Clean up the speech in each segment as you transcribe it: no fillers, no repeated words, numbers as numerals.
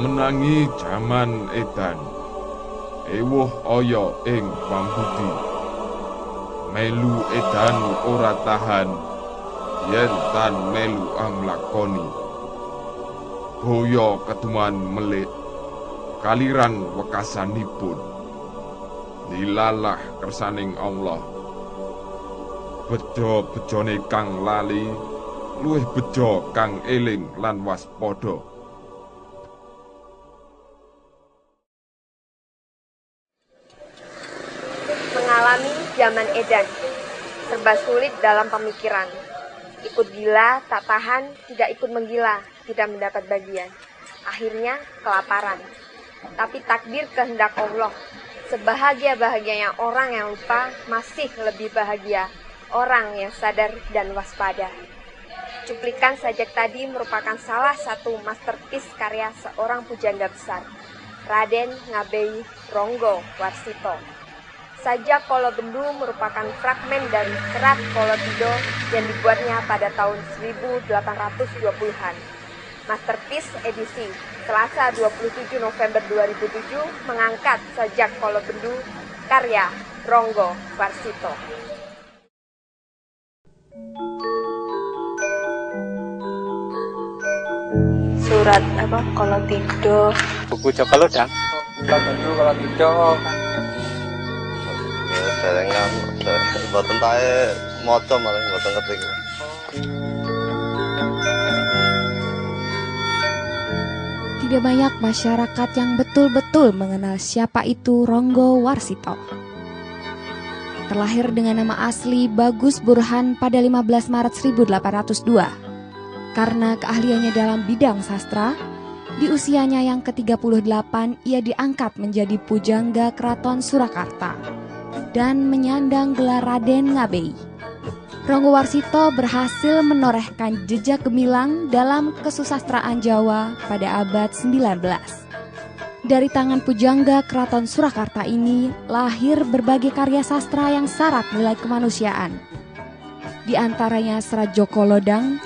menangi jaman edan. Ewuh aya ing pambudi. Melu edan ora tahan, yen tan melu anglakoni. Boyo keduman melik, kaliran wekasanipun. Dilalah kersaning Allah. Bejo-bejone kang lali, luwih bejo kang eling lan waspada. Mengalami zaman edan, serba sulit dalam pemikiran. Ikut gila, tak tahan, tidak ikut menggila, tidak mendapat bagian. Akhirnya kelaparan. Tapi takdir kehendak Allah. Sebahagia-bahagianya orang yang lupa, masih lebih bahagia orang yang sadar dan waspada. Cuplikan sajak tadi merupakan salah satu masterpiece karya seorang pujangga besar, Raden Ngabei Ronggo Warsito. Sajak Kolobendu merupakan fragmen dari Serat Kolotido yang dibuatnya pada tahun 1820-an. Masterpiece edisi Selasa 27 November 2007 mengangkat Sajak Kolobendu karya Ronggo Warsito. Surat Kolotido. Buku Joko Lodang. Kolobendu Kolotido. Jaringan, mboten tae maca malah mboten ngerti. Tidak banyak masyarakat yang betul-betul mengenal siapa itu Ronggo Warsito. Terlahir dengan nama asli Bagus Burhan pada 15 Maret 1802. Karena keahliannya dalam bidang sastra, di usianya yang ke-38 ia diangkat menjadi pujangga Keraton Surakarta dan menyandang gelar Raden Ngabei. Ronggo Warsito berhasil menorehkan jejak gemilang dalam kesusastraan Jawa pada abad 19. Dari tangan pujangga Keraton Surakarta ini lahir berbagai karya sastra yang syarat nilai kemanusiaan. Di antaranya Serat Joko Lodang,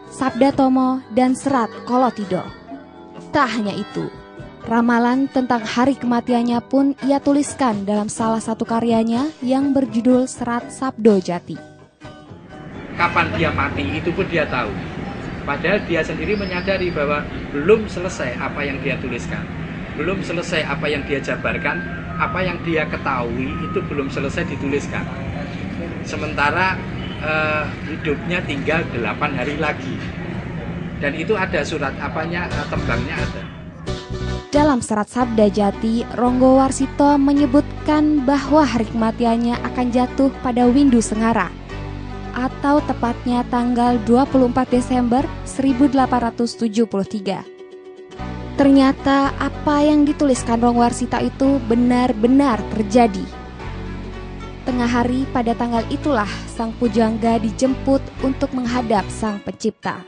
Sabda Tomo, dan Serat Kolotido. Tak hanya itu, ramalan tentang hari kematiannya pun ia tuliskan dalam salah satu karyanya yang berjudul Serat Sabdo Jati. Kapan dia mati itu pun dia tahu. Padahal dia sendiri menyadari bahwa belum selesai apa yang dia tuliskan. Belum selesai apa yang dia jabarkan, apa yang dia ketahui itu belum selesai dituliskan. Sementara hidupnya tinggal 8 hari lagi. Dan itu ada surat tembangnya ada. Dalam Serat Sabda Jati, Ronggo Warsito menyebutkan bahwa hari kematiannya akan jatuh pada Windu Sengara, atau tepatnya tanggal 24 Desember 1873. Ternyata apa yang dituliskan Ronggo Warsito itu benar-benar terjadi. Tengah hari pada tanggal itulah sang pujangga dijemput untuk menghadap sang pencipta.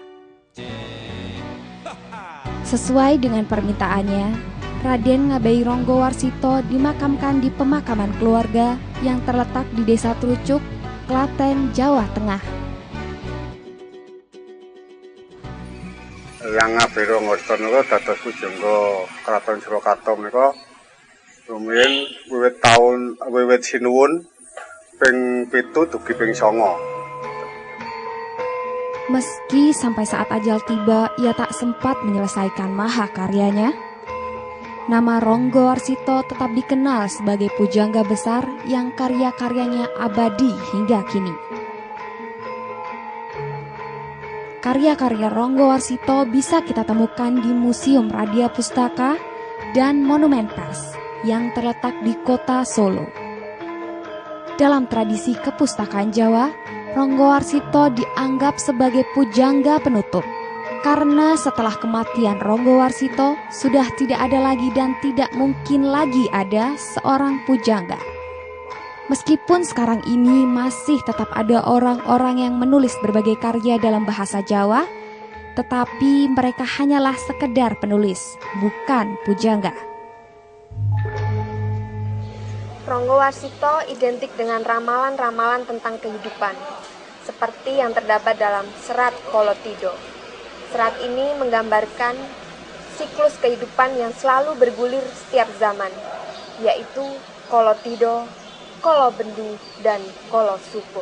Sesuai dengan permintaannya, Raden Ngabei Ronggo Warsito dimakamkan di pemakaman keluarga yang terletak di Desa Trucuk, Klaten, Jawa Tengah. Yang Ngabei Ronggo Warsito niku dados pujangga Keraton Surakarta menika rumiyin wiwit sinuwun ping 7 dugi ping 9. Meski sampai saat ajal tiba ia tak sempat menyelesaikan mahakaryanya, nama Ronggo Warsito tetap dikenal sebagai pujangga besar yang karya-karyanya abadi hingga kini. Karya-karya Ronggo Warsito bisa kita temukan di Museum Radia Pustaka dan Monumen Pers yang terletak di kota Solo. Dalam tradisi kepustakaan Jawa, Ronggo Warsito dianggap sebagai pujangga penutup karena setelah kematian Ronggo Warsito sudah tidak ada lagi dan tidak mungkin lagi ada seorang pujangga. Meskipun sekarang ini masih tetap ada orang-orang yang menulis berbagai karya dalam bahasa Jawa, tetapi mereka hanyalah sekedar penulis, bukan pujangga. Ronggo Warsito identik dengan ramalan-ramalan tentang kehidupan, seperti yang terdapat dalam Serat Kolotido. Serat ini menggambarkan siklus kehidupan yang selalu bergulir setiap zaman, yaitu Kolo Tido, Kolo Bendu, dan Kolo Subo.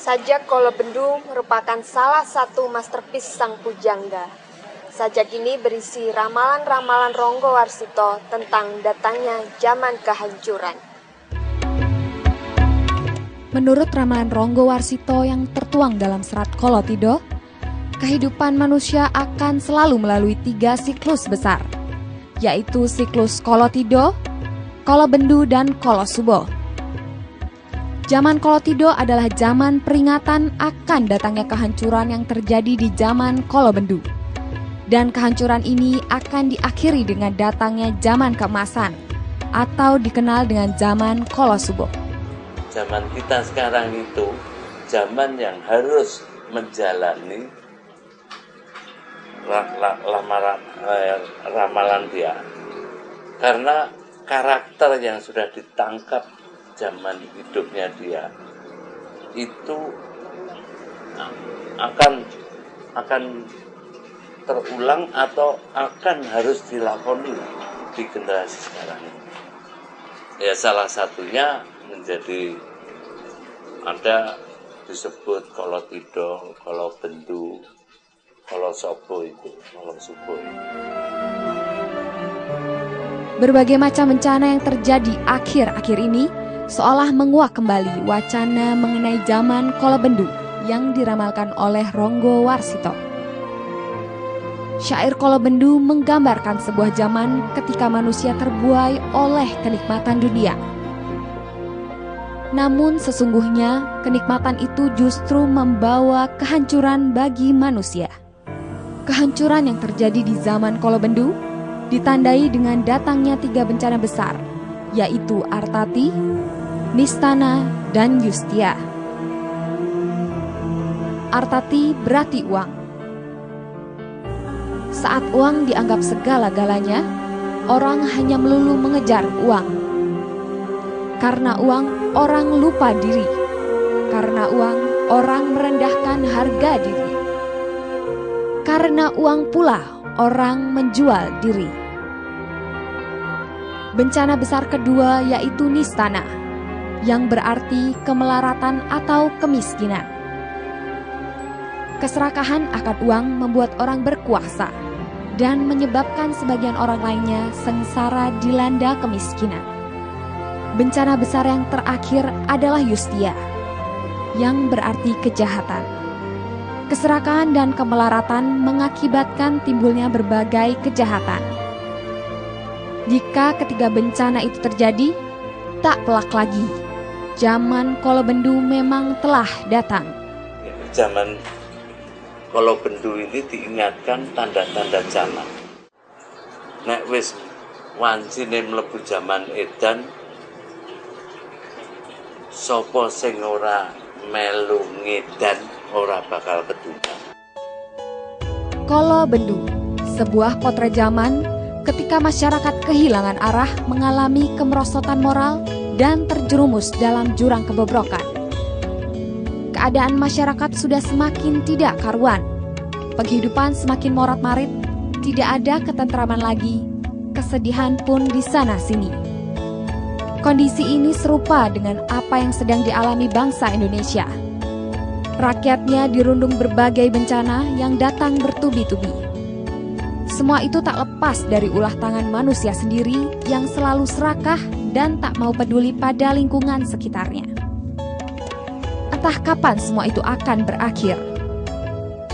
Sajak Kolo Bendu merupakan salah satu masterpiece sang pujangga. Sajak ini berisi ramalan-ramalan Ronggo Warsito tentang datangnya zaman kehancuran. Menurut ramalan Ronggo Warsito yang tertuang dalam serat Kolo Tido, kehidupan manusia akan selalu melalui 3 siklus besar, yaitu siklus Kolo Tido, Kolo Bendu, dan Kolo Subo. Zaman Kolo Tido adalah zaman peringatan akan datangnya kehancuran yang terjadi di zaman Kolo Bendu. Dan kehancuran ini akan diakhiri dengan datangnya zaman keemasan atau dikenal dengan zaman Kolo Subo. Zaman kita sekarang itu zaman yang harus menjalani ramalan dia. Karena karakter yang sudah ditangkap zaman hidupnya dia itu akan terulang atau akan harus dilakoni di generasi sekarang ini. Ya salah satunya menjadi ada disebut Kolo Tido, Kolo Bendu, Kolo Subo itu. Berbagai macam bencana yang terjadi akhir-akhir ini seolah menguak kembali wacana mengenai zaman Kolo Bendu yang diramalkan oleh Ronggo Warsito. Syair Kolo Bendu menggambarkan sebuah zaman ketika manusia terbuai oleh kenikmatan dunia. Namun sesungguhnya kenikmatan itu justru membawa kehancuran bagi manusia. Kehancuran yang terjadi di zaman Kolo Bendu ditandai dengan datangnya 3 bencana besar, yaitu Artati, Nistana, dan Yustia. Artati berarti uang. Saat uang dianggap segala-galanya, orang hanya melulu mengejar uang. Karena uang, orang lupa diri. Karena uang, orang merendahkan harga diri. Karena uang pula, orang menjual diri. Bencana besar kedua yaitu Nistana, yang berarti kemelaratan atau kemiskinan. Keserakahan akan uang membuat orang berkuasa dan menyebabkan sebagian orang lainnya sengsara dilanda kemiskinan. Bencana besar yang terakhir adalah Yustia, yang berarti kejahatan. Keserakahan dan kemelaratan mengakibatkan timbulnya berbagai kejahatan. Jika ketiga bencana itu terjadi, tak pelak lagi, zaman Kolo Bendu memang telah datang. Zaman Kolo Bendu ini diingatkan tanda-tanda zaman. Nek wis wancine mlebu zaman edan, sapa sing ora melu ngedan ora bakal ketulungan. Kolo Bendu, sebuah potret zaman ketika masyarakat kehilangan arah, mengalami kemerosotan moral dan terjerumus dalam jurang kebobrokan. Keadaan masyarakat sudah semakin tidak karuan. Penghidupan semakin morat-marit, tidak ada ketentraman lagi, kesedihan pun di sana-sini. Kondisi ini serupa dengan apa yang sedang dialami bangsa Indonesia. Rakyatnya dirundung berbagai bencana yang datang bertubi-tubi. Semua itu tak lepas dari ulah tangan manusia sendiri yang selalu serakah dan tak mau peduli pada lingkungan sekitarnya. Entah kapan semua itu akan berakhir.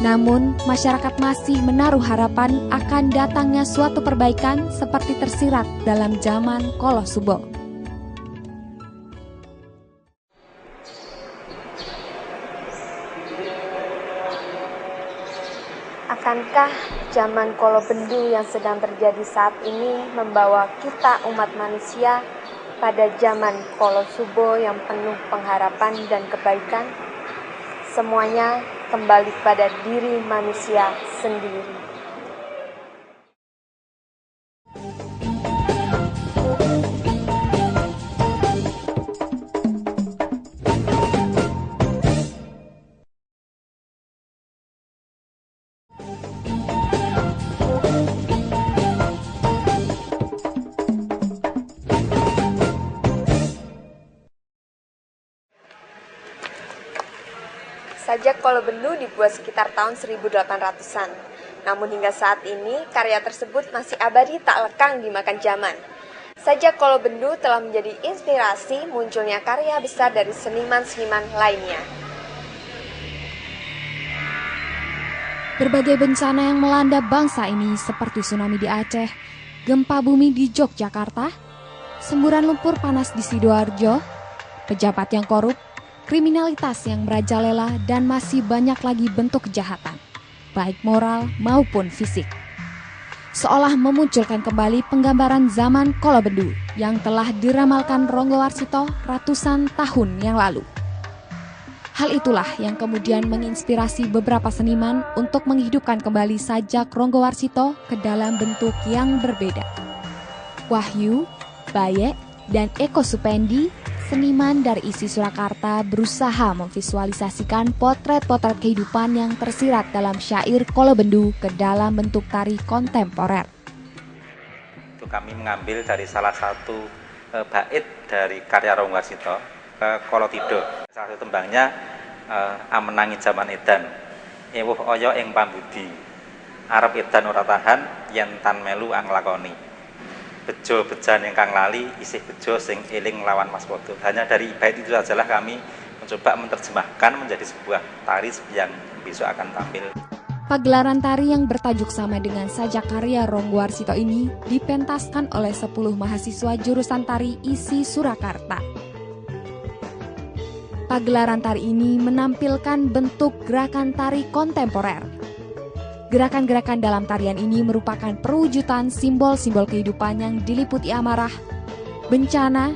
Namun, masyarakat masih menaruh harapan akan datangnya suatu perbaikan seperti tersirat dalam zaman Kolo Subo. Akankah zaman Kolo Bendu yang sedang terjadi saat ini membawa kita umat manusia pada zaman Kolosubo yang penuh pengharapan dan kebaikan, semuanya kembali pada diri manusia sendiri. Sajak Kolobendu dibuat sekitar tahun 1800-an. Namun hingga saat ini, karya tersebut masih abadi tak lekang dimakan zaman. Sajak Kolobendu telah menjadi inspirasi munculnya karya besar dari seniman-seniman lainnya. Berbagai bencana yang melanda bangsa ini seperti tsunami di Aceh, gempa bumi di Yogyakarta, semburan lumpur panas di Sidoarjo, pejabat yang korup, kriminalitas yang merajalela, dan masih banyak lagi bentuk kejahatan, baik moral maupun fisik. Seolah memunculkan kembali penggambaran zaman Kolobendu yang telah diramalkan Ronggo Warsito ratusan tahun yang lalu. Hal itulah yang kemudian menginspirasi beberapa seniman untuk menghidupkan kembali sajak Ronggo Warsito ke dalam bentuk yang berbeda. Wahyu, Baye, dan Eko Supendi, seniman dari isi Surakarta, berusaha memvisualisasikan potret-potret kehidupan yang tersirat dalam syair Kolobendu ke dalam bentuk tari kontemporer. Itu kami mengambil dari salah satu bait dari karya Ronggo Warsito, Kolotido. Salah satu tembangnya amenangi zaman edan, ewuh oyo ing pambudi, arep edan ora tahan yen tan melu anglakoni. Bejo bejan ingkang lali, isih bejo sing eling lawan waspada. Hanya dari bait itu sajalah kami mencoba menerjemahkan menjadi sebuah tari yang besok akan tampil. Pagelaran tari yang bertajuk sama dengan sajak karya Ronggo Warsito ini dipentaskan oleh 10 mahasiswa jurusan tari isi Surakarta. Pagelaran tari ini menampilkan bentuk gerakan tari kontemporer. Gerakan-gerakan dalam tarian ini merupakan perwujudan simbol-simbol kehidupan yang diliputi amarah, bencana,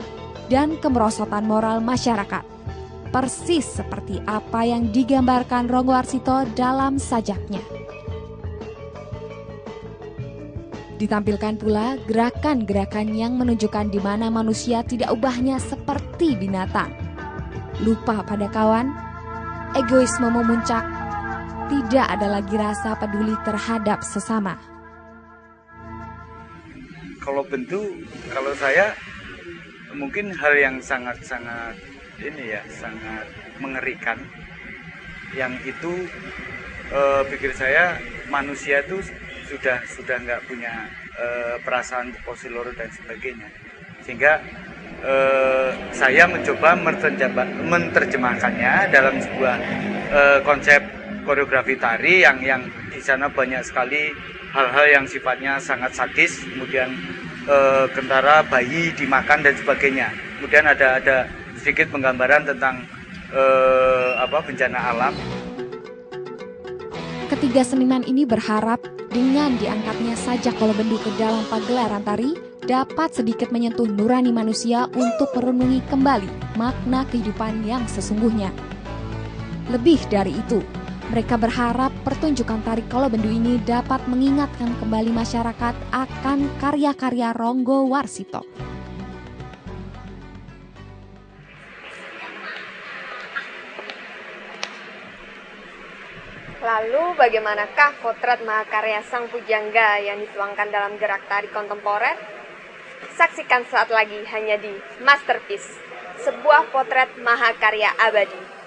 dan kemerosotan moral masyarakat. Persis seperti apa yang digambarkan Ronggo Warsito dalam sajaknya. Ditampilkan pula gerakan-gerakan yang menunjukkan di mana manusia tidak ubahnya seperti binatang. Lupa pada kawan, egoisme memuncak, tidak ada lagi rasa peduli terhadap sesama. Kolobendu, kalau saya mungkin hal yang sangat-sangat sangat mengerikan. Yang itu pikir saya manusia itu sudah nggak punya perasaan posiloro dan sebagainya, sehingga saya mencoba menerjemahkannya dalam sebuah konsep koreografi tari yang di sana banyak sekali hal-hal yang sifatnya sangat sadis, kemudian kentara bayi dimakan dan sebagainya. Kemudian ada sedikit penggambaran tentang bencana alam. Ketiga seniman ini berharap dengan diangkatnya sajak Kolobendu ke dalam pagelaran tari dapat sedikit menyentuh nurani manusia untuk merenungi kembali makna kehidupan yang sesungguhnya. Lebih dari itu, mereka berharap pertunjukan tari Kolobendu ini dapat mengingatkan kembali masyarakat akan karya-karya Ronggo Warsito. Lalu bagaimanakah potret mahakarya Sang Pujangga yang dituangkan dalam gerak tari kontemporer? Saksikan saat lagi hanya di Masterpiece, sebuah potret mahakarya abadi.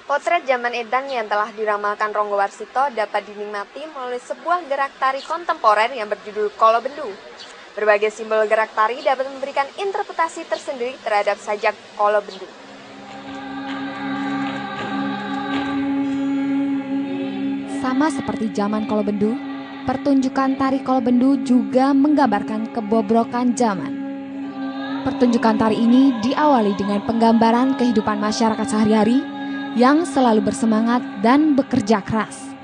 Potret zaman edan yang telah diramalkan Ronggo Warsito dapat dinikmati melalui sebuah gerak tari kontemporer yang berjudul Kolobendu. Berbagai simbol gerak tari dapat memberikan interpretasi tersendiri terhadap sajak Kolobendu. sama seperti zaman Kolobendu, pertunjukan tari Kolobendu juga menggambarkan kebobrokan zaman. Pertunjukan tari ini diawali dengan penggambaran kehidupan masyarakat sehari-hari yang selalu bersemangat dan bekerja keras.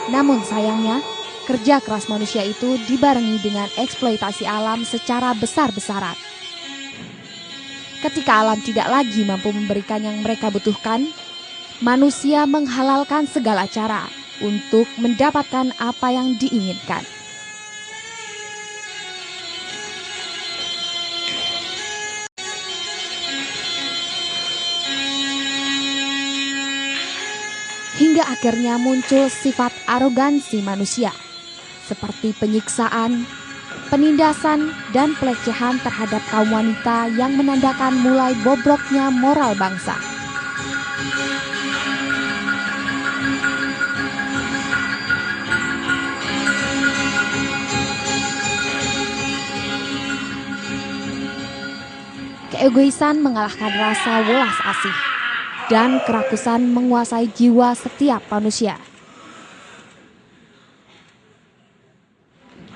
Namun sayangnya, kerja keras manusia itu dibarengi dengan eksploitasi alam secara besar-besaran. Ketika alam tidak lagi mampu memberikan yang mereka butuhkan, manusia menghalalkan segala cara untuk mendapatkan apa yang diinginkan. Hingga akhirnya muncul sifat arogansi manusia, seperti penyiksaan, penindasan, dan pelecehan terhadap kaum wanita yang menandakan mulai bobroknya moral bangsa. Keegoisan mengalahkan rasa welas asih, dan kerakusan menguasai jiwa setiap manusia.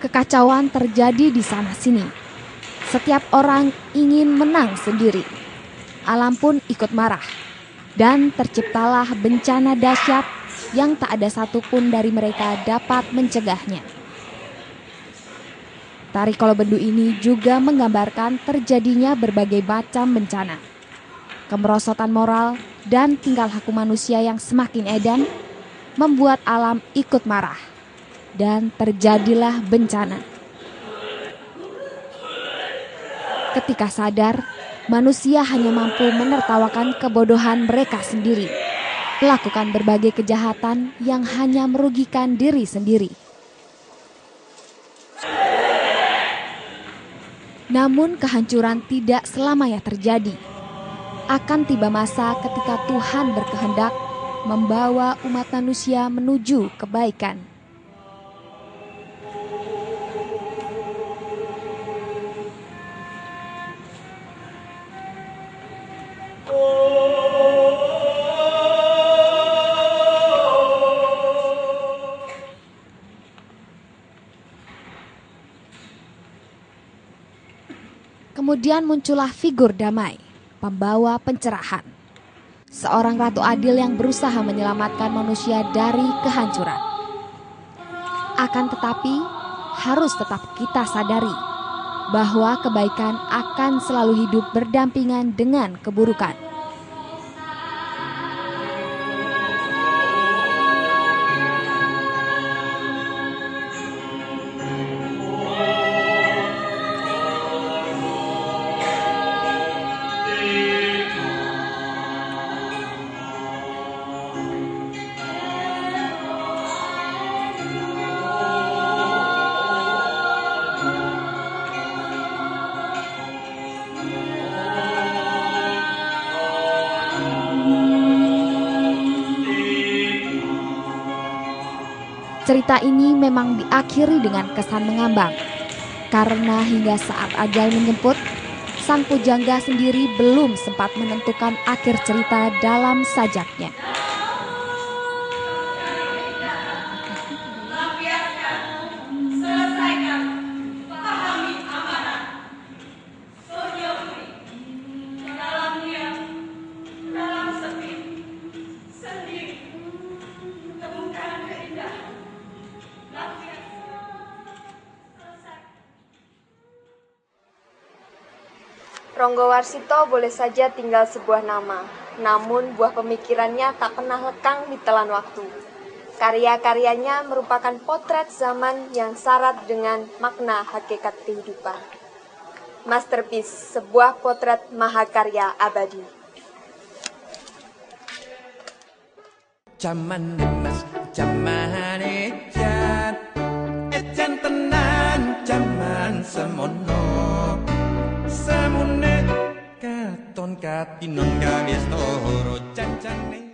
Kekacauan terjadi di sana-sini. Setiap orang ingin menang sendiri. Alam pun ikut marah. Dan terciptalah bencana dahsyat yang tak ada satupun dari mereka dapat mencegahnya. Tari Kolobendu ini juga menggambarkan terjadinya berbagai macam bencana. Kemerosotan moral dan tingkah laku manusia yang semakin edan membuat alam ikut marah dan terjadilah bencana. Ketika sadar, manusia hanya mampu menertawakan kebodohan mereka sendiri, melakukan berbagai kejahatan yang hanya merugikan diri sendiri. Namun kehancuran tidak selamanya terjadi. Akan tiba masa ketika Tuhan berkehendak membawa umat manusia menuju kebaikan. Kemudian muncullah figur damai, pembawa pencerahan. Seorang ratu adil yang berusaha menyelamatkan manusia dari kehancuran. Akan tetapi, harus tetap kita sadari bahwa kebaikan akan selalu hidup berdampingan dengan keburukan. Cerita ini memang diakhiri dengan kesan mengambang, karena hingga saat ajal menjemput, sang pujangga sendiri belum sempat menentukan akhir cerita dalam sajaknya. Ronggo Warsito boleh saja tinggal sebuah nama, namun buah pemikirannya tak pernah lekang di telan waktu. Karya-karyanya merupakan potret zaman yang syarat dengan makna hakikat kehidupan. Masterpiece, sebuah potret mahakarya abadi. Zaman emas, zaman ejan tenan, zaman semono. tinon katinon kalias toro janjane